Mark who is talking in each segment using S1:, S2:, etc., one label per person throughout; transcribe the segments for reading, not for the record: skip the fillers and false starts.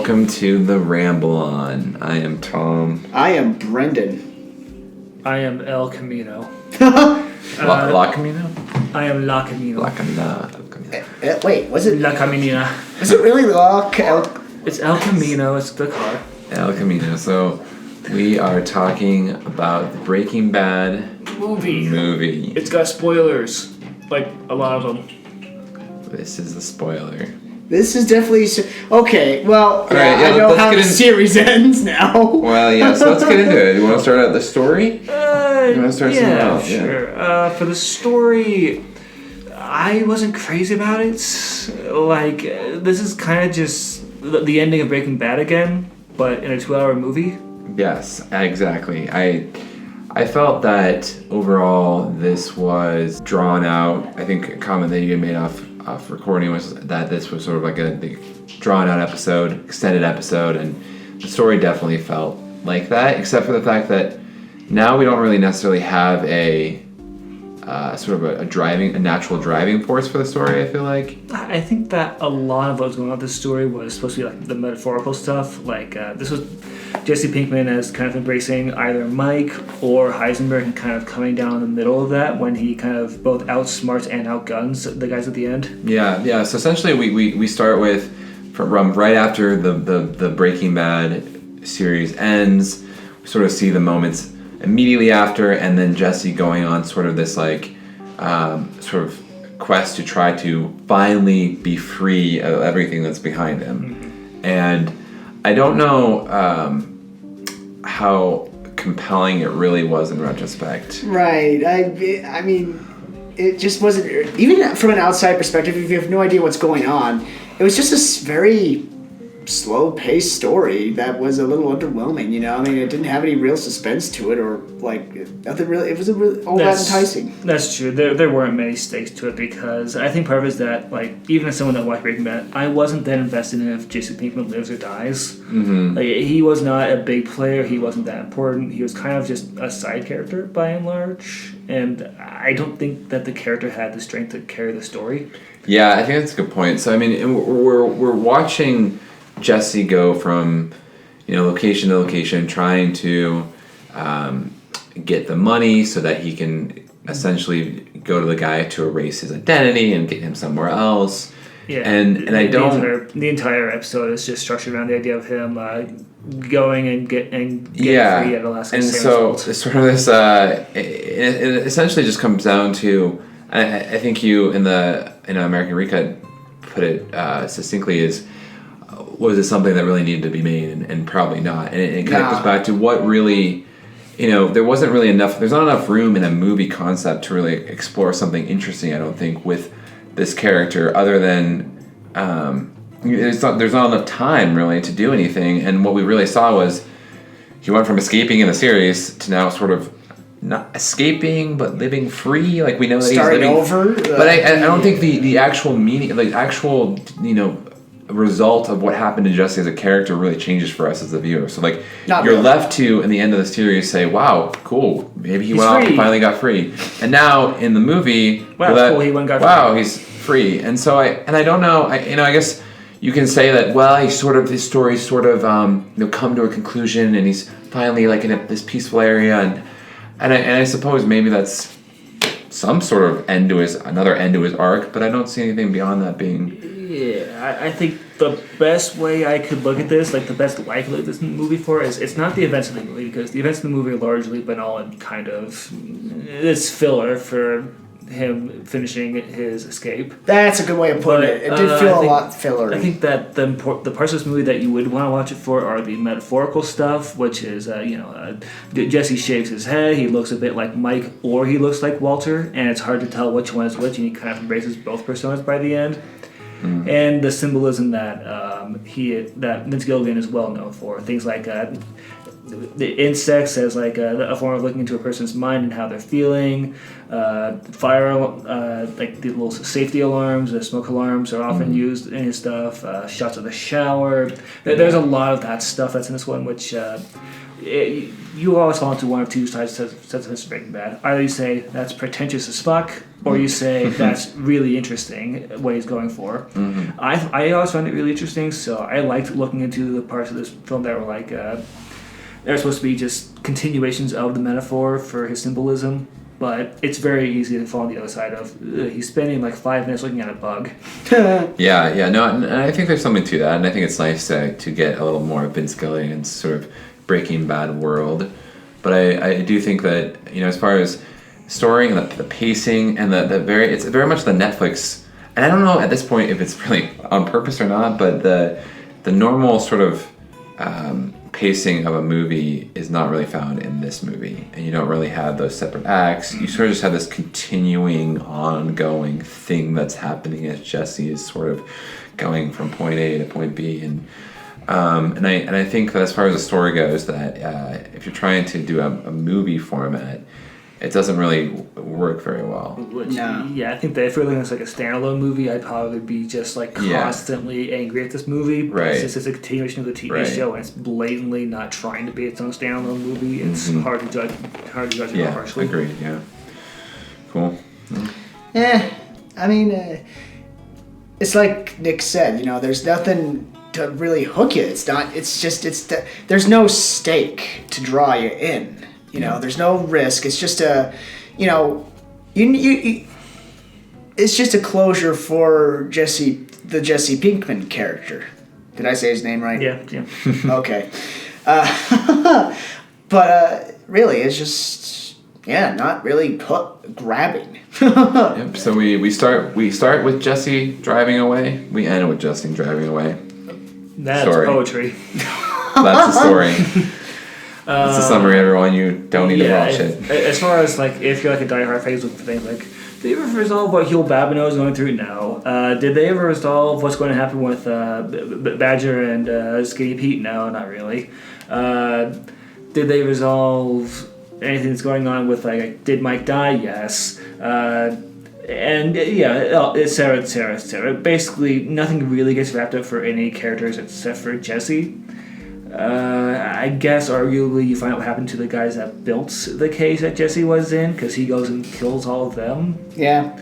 S1: welcome to the Ramble On. I am Tom.
S2: I am Brendan.
S3: I am El Camino.
S1: La Camino?
S3: I am La Camino.
S1: La Camino.
S2: Wait, was it
S3: La Caminina.
S2: Was it really
S3: It's El Camino. It's the car.
S1: El Camino. So we are talking about the Breaking Bad movie.
S3: It's got spoilers, like a lot of them.
S1: This is the spoiler.
S2: This is definitely okay. Well,
S1: right,
S2: I know how the series ends now.
S1: Well, yeah. So let's get into it. You want to start out the story? You want to start somewhere else?
S3: Sure. For the story, I wasn't crazy about it. Like, this is kind of just the ending of Breaking Bad again, but in a 2-hour movie.
S1: Yes, exactly. I felt that overall this was drawn out. I think a comment that you had made off recording was that this was sort of like a drawn out episode, extended episode, and the story definitely felt like that, except for the fact that now we don't really necessarily have a sort of a natural driving force for the story, I feel like.
S3: I think that a lot of what was going on with this story was supposed to be like the metaphorical stuff. Like, this was Jesse Pinkman as kind of embracing either Mike or Heisenberg and kind of coming down in the middle of that when he kind of both outsmarts and outguns the guys at the end. Yeah.
S1: So essentially we start with from right after the Breaking Bad series ends, we sort of see the moments immediately after, and then Jesse going on sort of this like sort of quest to try to finally be free of everything that's behind him. Mm-hmm. And I don't know how compelling it really was in retrospect.
S2: Right. I mean, it just wasn't, even from an outside perspective, if you have no idea what's going on, it was just a very slow-paced story that was a little underwhelming, you know? I mean, it didn't have any real suspense to it, or like nothing really. It wasn't really all that enticing.
S3: That's true. There weren't many stakes to it because I think part of it is that, like, even as someone that watched Breaking Bad, I wasn't that invested in if Jesse Pinkman lives or dies. Mm-hmm. Like, he was not a big player. He wasn't that important. He was kind of just a side character by and large, and I don't think that the character had the strength to carry the story.
S1: Yeah, I think that's a good point. So I mean, we're watching Jesse go from, location to location, trying to get the money so that he can essentially go to the guy to erase his identity and get him somewhere else.
S3: Yeah,
S1: and I don't.
S3: The entire episode is just structured around the idea of him going and getting free at Alaska.
S1: And so it's sort of this. It essentially just comes down to. I think you in American Recut put it succinctly is. Was it something that really needed to be made, and probably not. And it kind of goes back to what really, there wasn't really enough. There's not enough room in a movie concept to really explore something interesting. I don't think with this character, other than there's not enough time really to do anything. And what we really saw was he went from escaping in the series to now sort of not escaping but living free. Like we know that
S2: starting
S1: he's living
S2: over.
S1: But I don't think the actual meaning, like actual result of what happened to Jesse as a character really changes for us as the viewer. So like you're left to in the end of the series say, wow, cool, maybe he went off and finally got free. And now in the movie,
S3: cool, he went got free.
S1: Wow, he's free. And so I don't know, I guess you can say that, well, his story sort of come to a conclusion and he's finally like in this peaceful area and I suppose maybe that's some sort of another end to his arc, but I don't see anything beyond that being.
S3: Yeah, I think the best way I could look at this, like the best likelihood of this movie for, is it's not the events of the movie, because the events of the movie are largely banal and kind of it's filler for him finishing his escape.
S2: That's a good way of putting it. It did feel a lot fillery.
S3: I think that the parts of this movie that you would want to watch it for are the metaphorical stuff, which is Jesse shaves his head, he looks a bit like Mike or he looks like Walter, and it's hard to tell which one is which, and he kind of embraces both personas by the end. Mm. And the symbolism that that Vince Gilligan is well known for, things like the insects as like a form of looking into a person's mind and how they're feeling. Fire, like the little safety alarms, the smoke alarms are often used in his stuff. Shots of the shower. There's a lot of that stuff that's in this one, which you always fall into one of two sides of Breaking Bad. Either you say that's pretentious as fuck, or you say that's really interesting what he's going for. Mm-hmm. I always found it really interesting, so I liked looking into the parts of this film that were like they're supposed to be just continuations of the metaphor for his symbolism. But it's very easy to fall on the other side of he's spending like 5 minutes looking at a bug.
S1: Yeah, no, and I think there's something to that, and I think it's nice to get a little more of Vince Gilligan's sort of Breaking Bad world. But I do think that, as far as story and the pacing and it's very much the Netflix, and I don't know at this point if it's really on purpose or not, but the normal sort of pacing of a movie is not really found in this movie, and you don't really have those separate acts. You sort of just have this continuing, ongoing thing that's happening as Jesse is sort of going from point A to point B, and I think that as far as the story goes, that if you're trying to do a movie format, it doesn't really work very well.
S3: Yeah, I think that if we're looking at like a standalone movie, I'd probably be just like constantly angry at this movie. But
S1: right.
S3: Since it's a continuation of the TV show and it's blatantly not trying to be its own standalone movie, it's hard to judge it harshly.
S1: Agreed. Yeah. Cool.
S2: I mean, it's like Nick said. There's nothing to really hook you. There's no stake to draw you in. There's no risk. It's just it's just a closure for the Jesse Pinkman character. Did I say his name right?
S3: Yeah.
S2: Okay. But really, it's just not really grabbing.
S1: Yep. So we start with Jesse driving away. We end with Jesse driving away.
S3: That's poetry.
S1: That's the story. That's the summary, everyone. You don't need to watch it.
S3: As far as like, if you're like a diehard fan looking for things like, did they ever resolve what Hugh Babineau is going through now? Did they ever resolve what's going to happen with Badger and Skinny Pete? No, not really. Did they resolve anything that's going on with like, did Mike die? Yes. It's Sarah. Basically, nothing really gets wrapped up for any characters except for Jesse. I guess arguably you find out what happened to the guys that built the case that Jesse was in, because he goes and kills all of them.
S2: Yeah.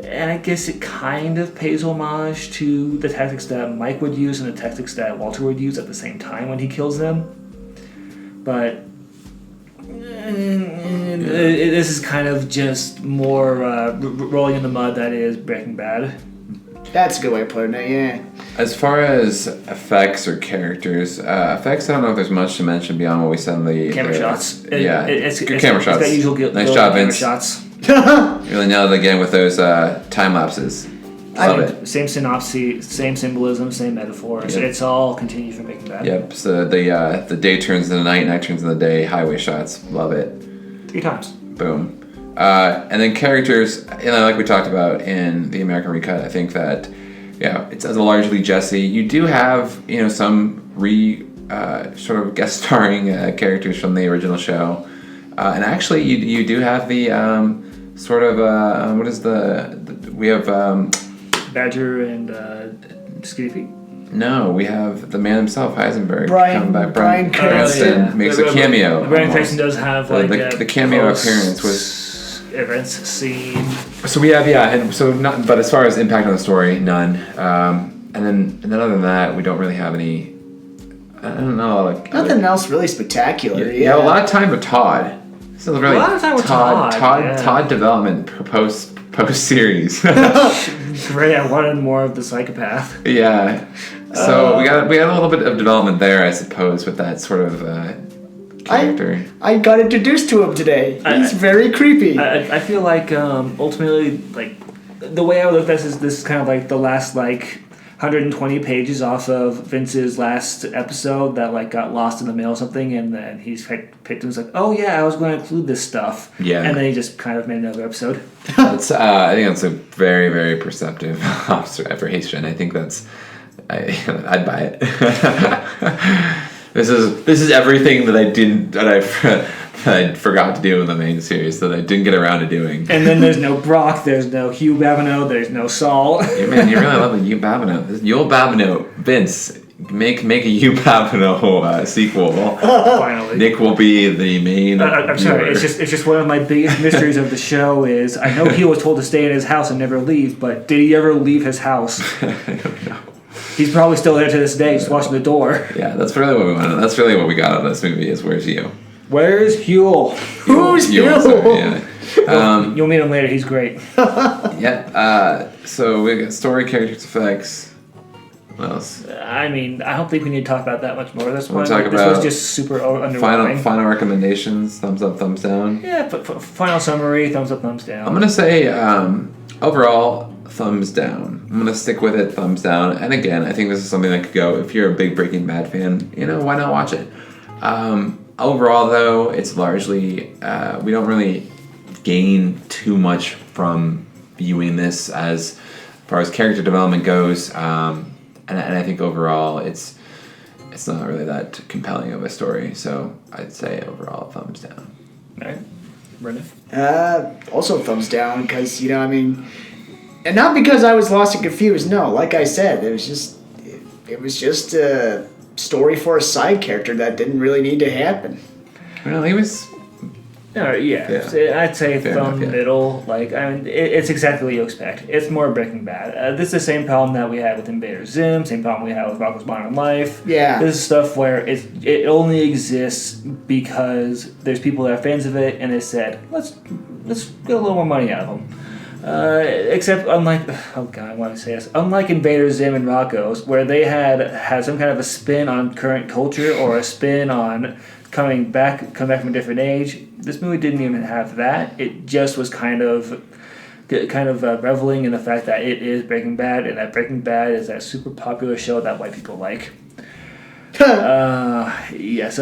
S3: And I guess it kind of pays homage to the tactics that Mike would use and the tactics that Walter would use at the same time when he kills them. But this is kind of just more rolling in the mud that is Breaking Bad.
S2: That's a good way of putting it, yeah.
S1: As far as effects or characters, effects, I don't know if there's much to mention beyond what we said in the...
S3: Camera shots.
S1: It's good camera shots.
S3: It's got usual
S1: nice job,
S3: camera
S1: Vince.
S3: shots.
S1: Really nailed it again with those time lapses. Love it.
S3: Same synopsis, same symbolism, same metaphors.
S1: Yep.
S3: It's all continued from Breaking Bad.
S1: Yep, so the day turns into night, night turns into day, highway shots. Love it.
S3: 3 times.
S1: Boom. And then characters, like we talked about in the American Recut, I think that, it's largely Jesse. You do have, some sort of guest starring characters from the original show. And actually, you do have the sort of, what is we have...
S3: Badger and Skinny Pete.
S1: No, we have the man himself, Heisenberg,
S2: Brian,
S1: coming back.
S2: Brian
S1: Cranston makes a cameo.
S3: Brian Cranston does have
S1: the cameo appearance was
S3: events scene.
S1: So we have but as far as impact on the story, none. And then other than that, we don't really have any. I don't know.
S2: Nothing else really spectacular.
S1: Yeah, a lot of time with Todd. So really,
S3: a lot of time with
S1: Todd development post series.
S3: Great, I wanted more of the psychopath.
S1: Yeah. So we got a little bit of development there, I suppose, with that sort of character.
S2: I got introduced to him today. He's very creepy.
S3: I feel like ultimately, like, the way I would look at this is kind of like the last 120 pages off of Vince's last episode that got lost in the mail or something, and then he's picked and was like, oh yeah, I was going to include this stuff. Yeah. And then he just kind of made another episode.
S1: That's I think that's a very, very perceptive observation. I think I'd buy it. This is everything that I forgot to do in the main series that I didn't get around to doing.
S3: And then there's no Brock, there's no Hugh Babineau, there's no Saul.
S1: Yeah, man, you really love Hugh Babineau. Yul Babineau, Vince, make a Hugh Papineau sequel.
S3: Finally.
S1: Nick will be the main.
S3: I'm sorry.
S1: viewer.
S3: It's just one of my biggest mysteries of the show is I know he was told to stay in his house and never leave, but did he ever leave his house?
S1: I don't know.
S3: He's probably still there to this day, just watching the door.
S1: Yeah, that's really what we wanted. That's really what we got out of this movie is where's Hugh?
S3: Where's Huel?
S2: Who's
S1: Hugh?
S2: Hugh?
S1: Sorry, yeah.
S3: You'll meet him later. He's great.
S1: Yeah. So we got story, characters, effects. What else?
S3: I mean, I don't think we need to talk about that much more. This
S1: We'll
S3: one,
S1: talk
S3: this
S1: about
S3: was just super underwhelming.
S1: Final recommendations. Thumbs up, thumbs down.
S3: Yeah, final summary, thumbs up, thumbs down.
S1: I'm gonna say overall thumbs down. I'm gonna stick with it, thumbs down. And again, I think this is something that could go if you're a big Breaking Bad fan. Why not watch it? Overall, though, it's largely we don't really gain too much from viewing this as far as character development goes. And I think overall, it's not really that compelling of a story. So I'd say overall, thumbs down.
S3: All right, Brendan.
S2: Also thumbs down because and not because I was lost and confused. No, like I said, it was just a story for a side character that didn't really need to happen.
S1: Well, he was.
S3: I'd say
S1: Fair
S3: thumb
S1: enough, yeah.
S3: middle. It's exactly what you expect. It's more Breaking Bad. This is the same problem that we had with Invader Zim. Same problem we had with Rocko's Modern Life.
S2: Yeah.
S3: This is stuff where it only exists because there's people that are fans of it, and they said let's get a little more money out of them. Except unlike Invader Zim and Rocko's, where they had some kind of a spin on current culture or a spin on come back from a different age. This movie didn't even have that. It just was kind of reveling in the fact that it is Breaking Bad, and that Breaking Bad is that super popular show that white people like. So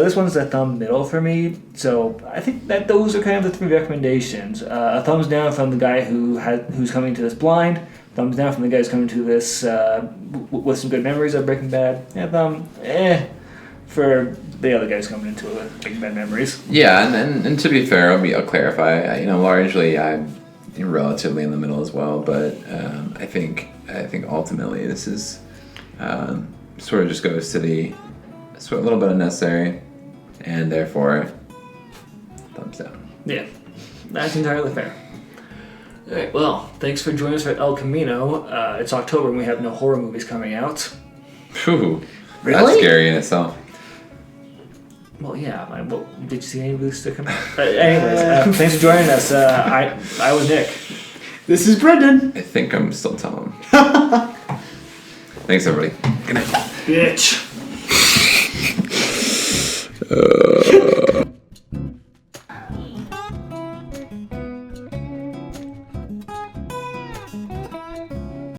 S3: this one's a thumb middle for me. So I think that those are kind of the three recommendations. A thumbs down from the guy who's coming to this blind. Thumbs down from the guy who's coming to this with some good memories of Breaking Bad. Yeah, for the other guys coming into it with Breaking Bad memories.
S1: Yeah, and to be fair, I'll clarify. Largely I'm relatively in the middle as well, but I think ultimately this is sort of just goes to the sort of a little bit unnecessary, and therefore thumbs down.
S3: Yeah, that's entirely fair. All right, well, thanks for joining us for El Camino. It's October and we have no horror movies coming out.
S1: Whew,
S2: Really?
S1: That's scary in itself.
S3: Well, yeah. Did you see any movies that come out? Anyways, thanks for joining us. I was Nick.
S2: This is Brendan.
S1: I think I'm still telling. Thanks, everybody. Good night.
S3: Bitch.